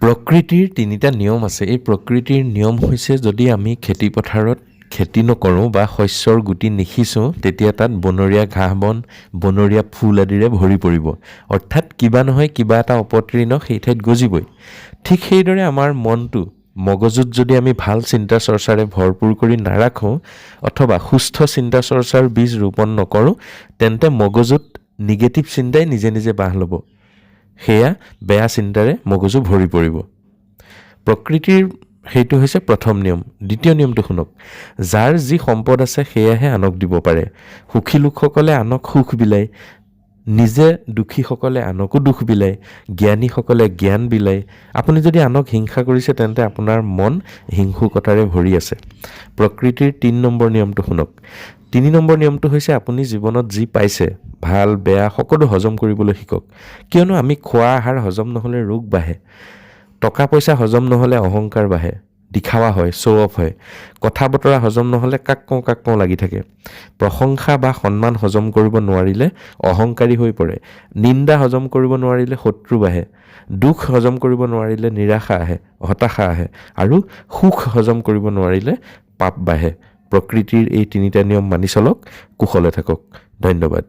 প্ৰকৃতিৰ তিনিটা নিয়ম আছে। এই প্ৰকৃতিৰ নিয়ম হৈছে যদি আমি খেতি পথাৰত খেতি নকৰোঁ বা শস্যৰ গুটি নিসিঁচোঁ তেতিয়া তাত বনৰীয়া ঘাঁহ বন বনৰীয়া ফুল আদিৰে ভৰি পৰিব, অৰ্থাৎ কিবা নহয় কিবা এটা অপতৃণ সেই ঠাইত গজিবই। ঠিক সেইদৰে আমাৰ মনটো মগজুত যদি আমি ভাল চিন্তা চৰ্চাৰে ভৰপূৰ কৰি নাৰাখোঁ অথবা সুস্থ চিন্তা চৰ্চাৰ বীজ ৰোপণ নকৰোঁ তেন্তে মগজুত নিগেটিভ চিন্তাই নিজে নিজে বাহ ল'ব। সেয়া বেয়া চিন্তাৰে মগজু ভৰি পৰিব। প্ৰকৃতিৰ সেইটো হৈছে প্ৰথম নিয়ম। দ্বিতীয় নিয়মটো শুনক, যাৰ যি সম্পদ আছে সেয়াহে আনক দিব পাৰে। সুখী লোকসকলে আনক সুখ বিলায়, নিজে দুখীসকলে আনকো দুখ বিলায়, জ্ঞানীসকলে জ্ঞান বিলায়। আপুনি যদি আনক হিংসা কৰিছে তেন্তে আপোনাৰ মন হিংসুকতাৰে ভৰি আছে। প্ৰকৃতিৰ ৩ নম্বৰ নিয়মটো শুনক। ৩ নম্বৰ নিয়মটো হৈছে আপুনি জীৱনত যি পাইছে ভাল বেয়া সকলো হজম কৰিবলৈ শিকক। কিয়নো আমি খোৱা আহাৰ হজম নহ'লে ৰোগ বাঢ়ে, টকা পইচা হজম নহ'লে অহংকাৰ বাঢ়ে, দিখাৱা হয়, শ্ব' অফ হয়, কথা বতৰা হজম নহ'লে কাক কওঁ লাগি থাকে, প্ৰশংসা বা সন্মান হজম কৰিব নোৱাৰিলে অহংকাৰী হৈ পৰে, নিন্দা হজম কৰিব নোৱাৰিলে শত্ৰু বাঢ়ে, দুখ হজম কৰিব নোৱাৰিলে নিৰাশা আহে, হতাশা আহে, আৰু সুখ হজম কৰিব নোৱাৰিলে পাপ বাঢ়ে। প্ৰকৃতিৰ এই 3টা নিয়ম মানি চলক, কুশলে থাকক। ধন্যবাদ।